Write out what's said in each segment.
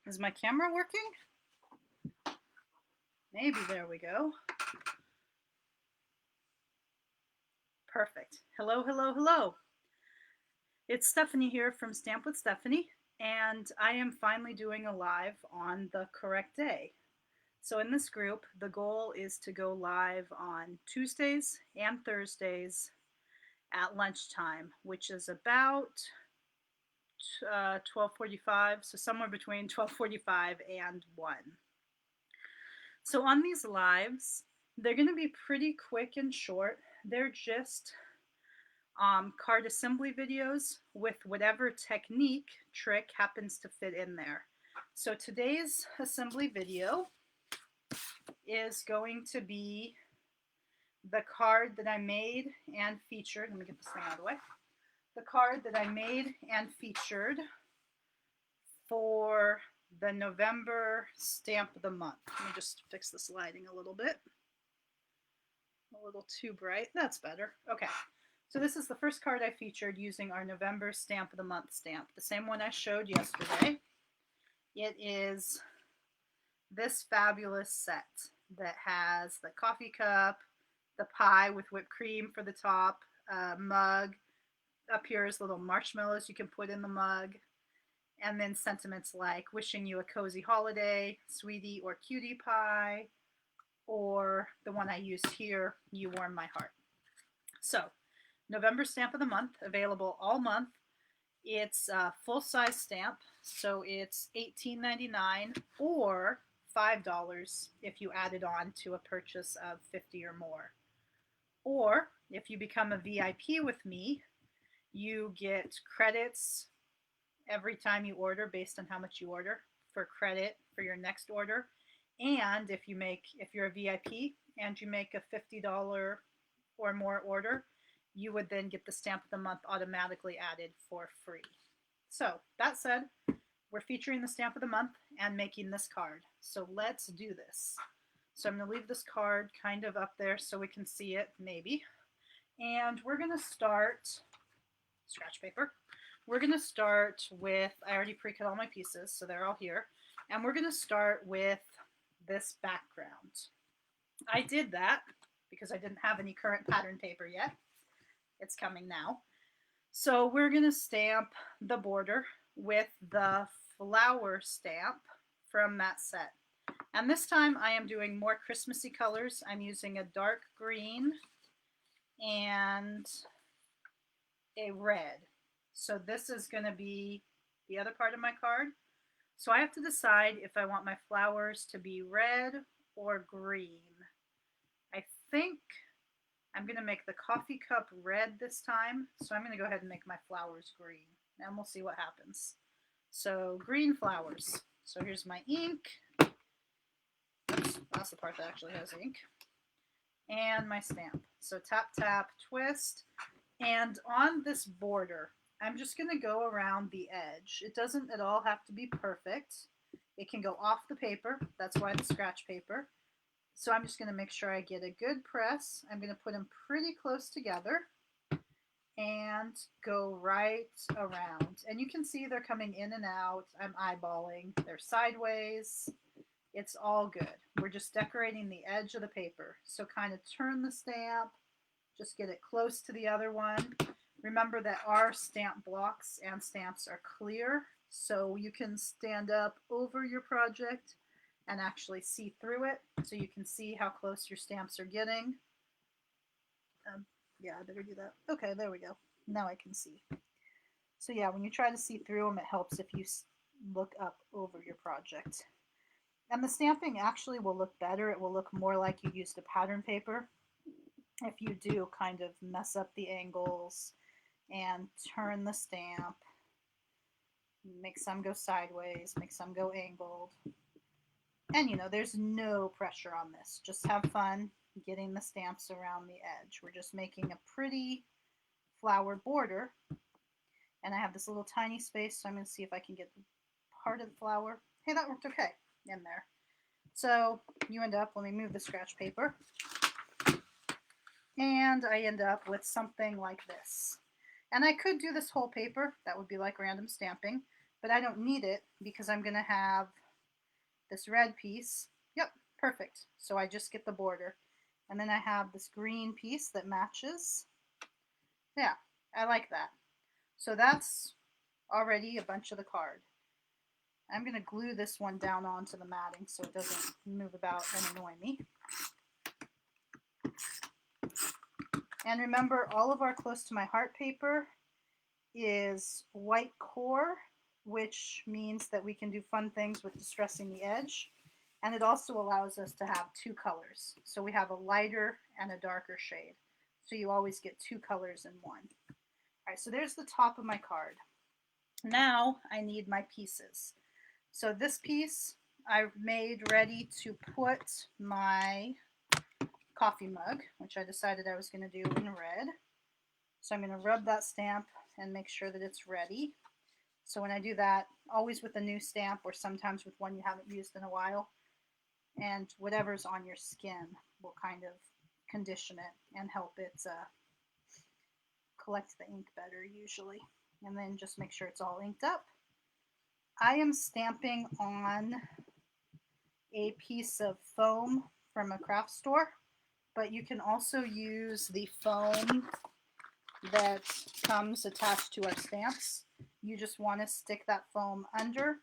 Is my camera working? Maybe, there we go. Perfect. Hello, hello, hello. It's Stephanie here from Stamp with Stephanie, and I am finally doing a live on the correct day. So in this group, the goal is to go live on Tuesdays and Thursdays at lunchtime, which is about 12:45, so somewhere between 12:45 and 1. So on these lives, they're going to be pretty quick and short. They're just card assembly videos with whatever technique trick happens to fit in there. So today's assembly video is going to be the card that I made and featured. Let me get this thing out of the way. The card that I made and featured for the November Stamp of the Month. Let me just fix this lighting a little bit. A little too bright. That's better. Okay. So this is the first card I featured using our November Stamp of the Month stamp. The same one I showed yesterday. It is this fabulous set that has the coffee cup, the pie with whipped cream for the top, mug. Up here is little marshmallows you can put in the mug. And then sentiments like wishing you a cozy holiday, sweetie or cutie pie, or the one I used here, you warm my heart. So, November Stamp of the Month, available all month. It's a full-size stamp, so it's $18.99 or $5 if you add it on to a purchase of $50 or more. Or, if you become a VIP with me, you get credits every time you order based on how much you order for credit for your next order. And if you're a VIP and you make a $50 or more order, you would then get the Stamp of the Month automatically added for free. So that said, we're featuring the Stamp of the Month and making this card. So let's do this. So I'm going to leave this card kind of up there so we can see it, maybe. And we're going to start, scratch paper. We're going to start with, I already pre-cut all my pieces, so they're all here. And we're going to start with this background. I did that because I didn't have any current pattern paper yet. It's coming now. So we're going to stamp the border with the flower stamp from that set. And this time I am doing more Christmassy colors. I'm using a dark green and a red. So this is going to be the other part of my card. So I have to decide if I want my flowers to be red or green. I think I'm going to make the coffee cup red this time. So I'm going to go ahead and make my flowers green. And we'll see what happens. So green flowers. So here's my ink. Oops, that's the part that actually has ink. And my stamp. So tap, tap, twist. And on this border, I'm just going to go around the edge. It doesn't at all have to be perfect. It can go off the paper. That's why the scratch paper. So I'm just going to make sure I get a good press. I'm going to put them pretty close together and go right around. And you can see they're coming in and out. I'm eyeballing. They're sideways. It's all good. We're just decorating the edge of the paper. So kind of turn the stamp. Just get it close to the other one. Remember that our stamp blocks and stamps are clear, so you can stand up over your project and actually see through it, so you can see how close your stamps are getting. Yeah, I better do that. Okay, there we go. Now I can see. So yeah, when you try to see through them, it helps if you look up over your project. And the stamping actually will look better. It will look more like you used a pattern paper if you do kind of mess up the angles and turn the stamp, make some go sideways, make some go angled. And there's no pressure on this. Just have fun getting the stamps around the edge. We're just making a pretty flower border. And I have this little tiny space, so I'm going to see if I can get part of the flower. Hey, that worked okay in there. So you end up, let me move the scratch paper. And I end up with something like this. And I could do this whole paper. That would be like random stamping. but I don't need it because I'm going to have this red piece. Yep, perfect. So I just get the border. And then I have this green piece that matches. Yeah, I like that. So that's already a bunch of the card. I'm going to glue this one down onto the matting so it doesn't move about and annoy me. And remember, all of our Close to My Heart paper is white core, which means that we can do fun things with distressing the edge. And it also allows us to have two colors. So we have a lighter and a darker shade. So you always get two colors in one. All right, so there's the top of my card. Now I need my pieces. So this piece I've made ready to put my coffee mug, which I decided I was going to do in red. So I'm going to rub that stamp and make sure that it's ready. So when I do that, always with a new stamp or sometimes with one you haven't used in a while, and whatever's on your skin will kind of condition it and help it collect the ink better usually. And then just make sure it's all inked up. I am stamping on a piece of foam from a craft store, but you can also use the foam that comes attached to our stamps. You just want to stick that foam under.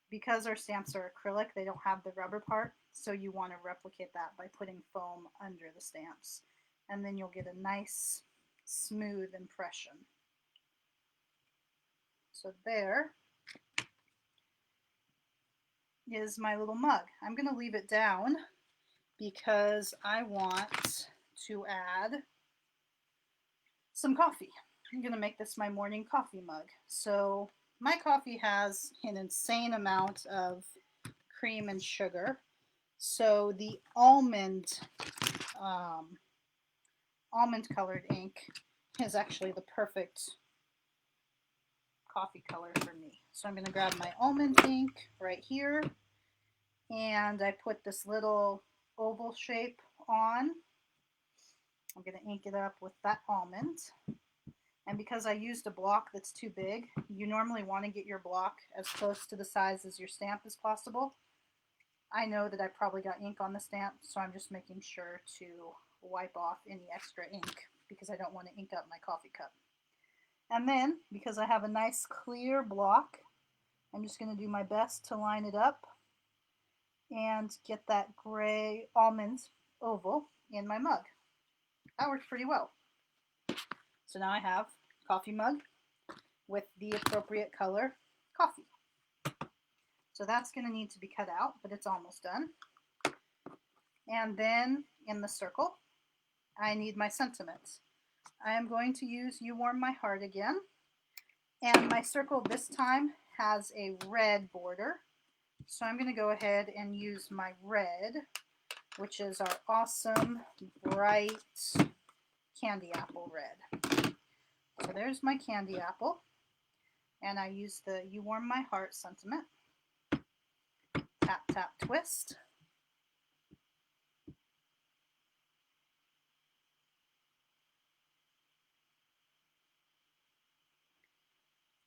Because our stamps are acrylic, they don't have the rubber part, so you want to replicate that by putting foam under the stamps. And then you'll get a nice, smooth impression. So there is my little mug. I'm going to leave it down because I want to add some coffee. I'm going to make this my morning coffee mug. So my coffee has an insane amount of cream and sugar. So the almond colored ink is actually the perfect coffee color for me. So I'm going to grab my almond ink right here, and I put this little oval shape on. I'm going to ink it up with that almond. And because I used a block that's too big, you normally want to get your block as close to the size as your stamp as possible. I know that I probably got ink on the stamp, so I'm just making sure to wipe off any extra ink because I don't want to ink up my coffee cup. And then, because I have a nice clear block, I'm just going to do my best to line it up and get that gray almond oval in my mug. That worked pretty well. So now I have a coffee mug with the appropriate color coffee. So that's going to need to be cut out, but it's almost done. And then in the circle, I need my sentiments. I am going to use You Warm My Heart again. And my circle this time has a red border. So I'm going to go ahead and use my red, which is our awesome, bright candy apple red. So there's my candy apple. And I use the You Warm My Heart sentiment. Tap, tap, twist.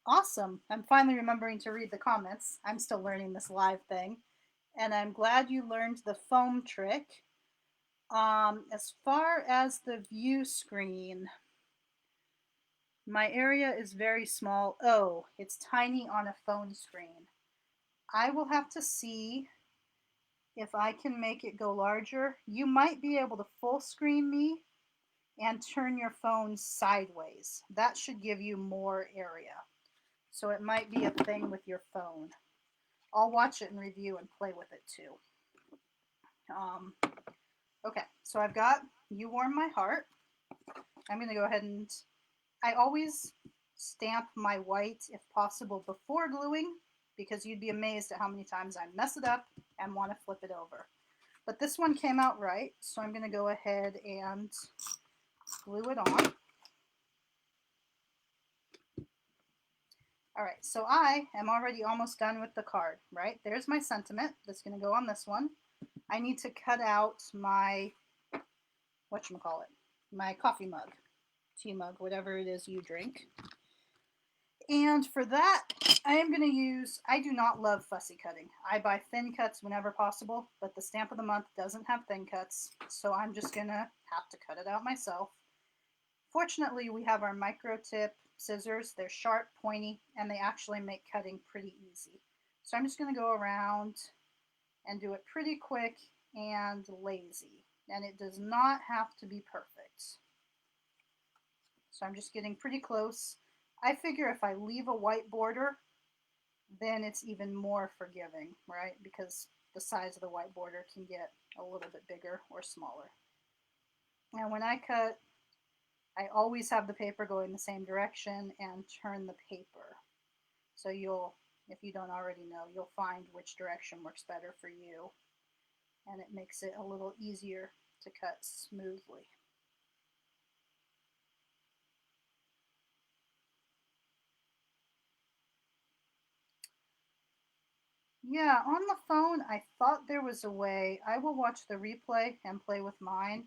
Awesome. I'm finally remembering to read the comments. I'm still learning this live thing. And I'm glad you learned the foam trick. As far as the view screen, my area is very small. Oh, it's tiny on a phone screen. I will have to see if I can make it go larger. You might be able to full screen me and turn your phone sideways. That should give you more area. So it might be a thing with your phone. I'll watch it and review and play with it too. Okay, so I've got You Warm My Heart. I'm going to go ahead and I always stamp my white, if possible, before gluing, because you'd be amazed at how many times I mess it up and want to flip it over. But this one came out right, so I'm going to go ahead and glue it on. All right, so I am already almost done with the card, right? There's my sentiment that's going to go on this one. I need to cut out my, whatchamacallit, my coffee mug, tea mug, whatever it is you drink. And for that, I am going to use, I do not love fussy cutting. I buy thin cuts whenever possible, but the Stamp of the Month doesn't have thin cuts, so I'm just going to have to cut it out myself. Fortunately, we have our micro tip scissors. They're sharp, pointy, and they actually make cutting pretty easy. So I'm just going to go around and do it pretty quick and lazy. And it does not have to be perfect. So I'm just getting pretty close. I figure if I leave a white border, then it's even more forgiving, right? Because the size of the white border can get a little bit bigger or smaller. And when I cut, I always have the paper going the same direction and turn the paper. So you'll, if you don't already know, you'll find which direction works better for you. And it makes it a little easier to cut smoothly. Yeah, on the phone, I thought there was a way. I will watch the replay and play with mine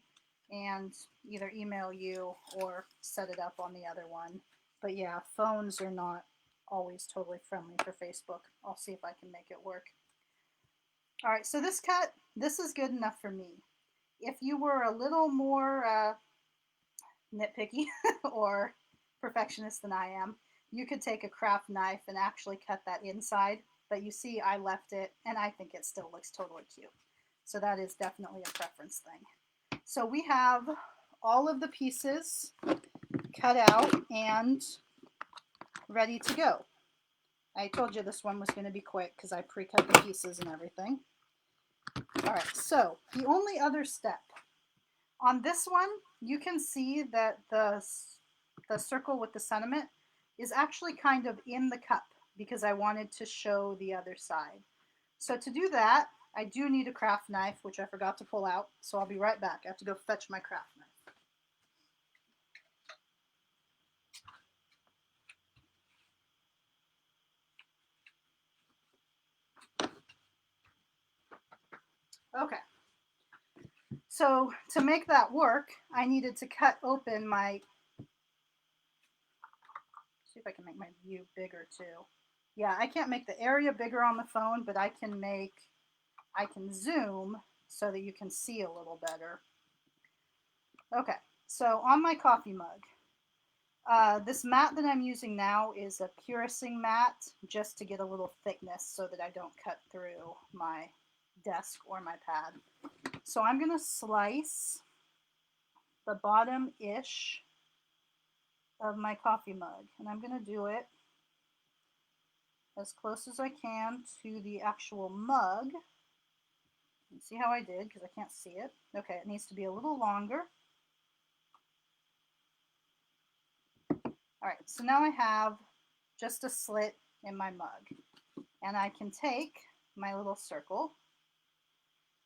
and either email you or set it up on the other one. But yeah, phones are not always totally friendly for Facebook. I'll see if I can make it work. All right, so this cut, this is good enough for me. If you were a little more nitpicky or perfectionist than I am, you could take a craft knife and actually cut that inside. But you see, I left it, and I think it still looks totally cute. So that is definitely a preference thing. So we have all of the pieces cut out and ready to go. I told you this one was going to be quick because I pre-cut the pieces and everything. All right, so the only other step. On this one, you can see that the circle with the sentiment is actually kind of in the cup because I wanted to show the other side. So to do that, I do need a craft knife, which I forgot to pull out, so I'll be right back. I have to go fetch my craft knife. Okay. So to make that work, I needed to cut open my, see if I can make my view bigger too. Yeah, I can't make the area bigger on the phone, but I can zoom so that you can see a little better. Okay, so on my coffee mug, this mat that I'm using now is a piercing mat just to get a little thickness so that I don't cut through my desk or my pad. So I'm going to slice the bottom-ish of my coffee mug, and I'm going to do it as close as I can to the actual mug. See how I did because I can't see it. Okay, it needs to be a little longer. All right, so now I have just a slit in my mug, and I can take my little circle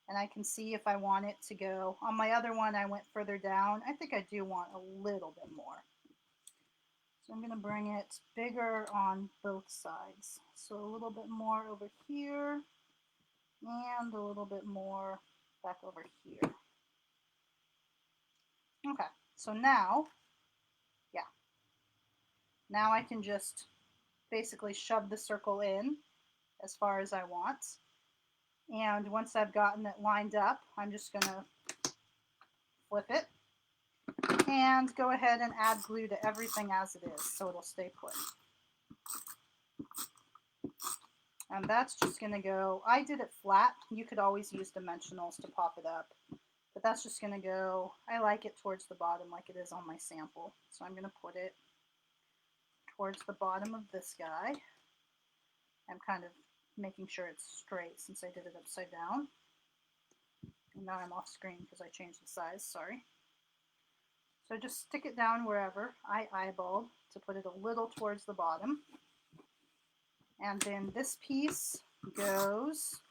and I can see if I want it to go. On my other one, I went further down. I think I do want a little bit more. So I'm going to bring it bigger on both sides. So a little bit more over here and a little bit more back over here. Okay, so now, yeah, now I can just basically shove the circle in as far as I want. And once I've gotten it lined up, I'm just going to flip it and go ahead and add glue to everything as it is so it'll stay put. And that's just going to go, I did it flat. You could always use dimensionals to pop it up. But that's just going to go, I like it towards the bottom like it is on my sample. So I'm going to put it towards the bottom of this guy. I'm kind of making sure it's straight since I did it upside down. And now I'm off screen because I changed the size, sorry. So just stick it down wherever. I eyeballed to put it a little towards the bottom. And then this piece goes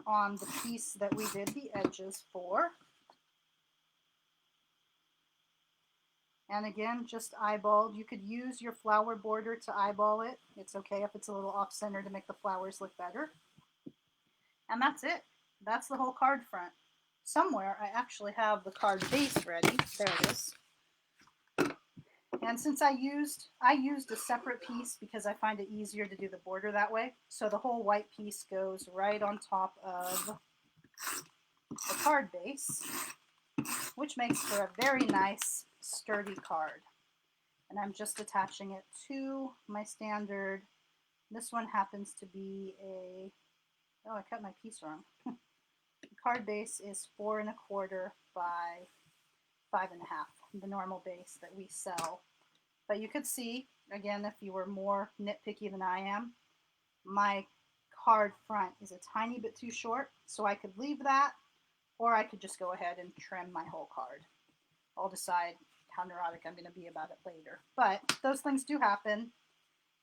on the piece that we did the edges for. And again, just eyeballed. You could use your flower border to eyeball it. It's okay if it's a little off center to make the flowers look better. And that's it. That's the whole card front. Somewhere I actually have the card base ready. There it is. And since I used a separate piece because I find it easier to do the border that way. So the whole white piece goes right on top of the card base, which makes for a very nice sturdy card. And I'm just attaching it to my standard. This one happens to be a, oh, I cut my piece wrong. The card base is 4 1/4 by 5 1/2, the normal base that we sell. But you could see, again, if you were more nitpicky than I am, my card front is a tiny bit too short, so I could leave that, or I could just go ahead and trim my whole card. I'll decide how neurotic I'm going to be about it later. But those things do happen,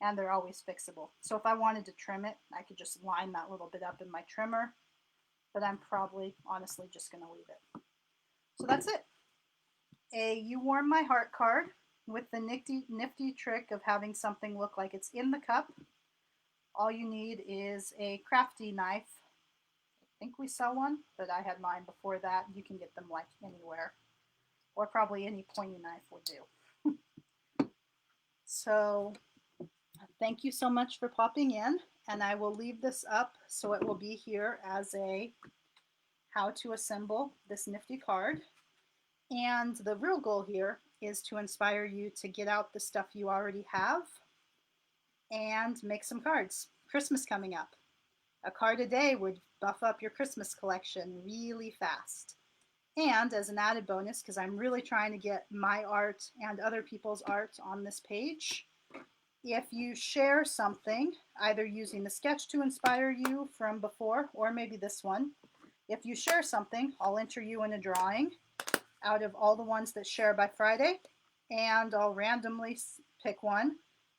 and they're always fixable. So if I wanted to trim it, I could just line that little bit up in my trimmer, but I'm probably, honestly, just going to leave it. So that's it. A You Warm My Heart card with the nifty trick of having something look like it's in the cup. All you need is a crafty knife. I think we sell one, but I had mine before that. You can get them like anywhere, or probably any pointy knife will do. So thank you so much for popping in, and I will leave this up so it will be here as a how to assemble this nifty card. And the real goal here is to inspire you to get out the stuff you already have and make some cards. Christmas coming up. A card a day would buff up your Christmas collection really fast. And as an added bonus, because I'm really trying to get my art and other people's art on this page, if you share something, either using the sketch to inspire you from before, or maybe this one, if you share something, I'll enter you in a drawing out of all the ones that share by Friday, and I'll randomly pick one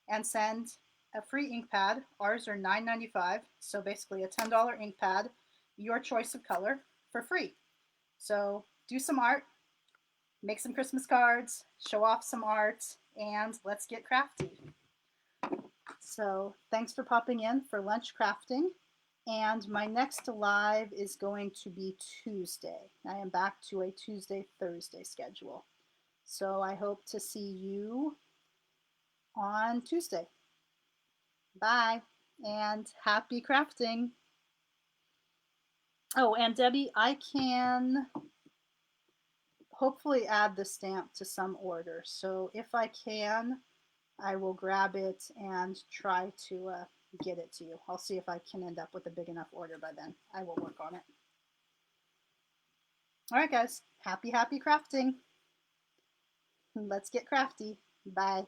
and send a free ink pad. Ours are $9.95, so basically a $10 ink pad, your choice of color, for free. So do some art, make some Christmas cards, show off some art, and let's get crafty. So thanks for popping in for lunch crafting. And my next live is going to be Tuesday. I am back to a Tuesday-Thursday schedule. So I hope to see you on Tuesday. Bye, and happy crafting. Oh, and Debbie, I can hopefully add the stamp to some order. So if I can, I will grab it and try to get it to you. I'll see if I can end up with a big enough order by then. I will work on it. All right, guys. Happy crafting. Let's get crafty. Bye.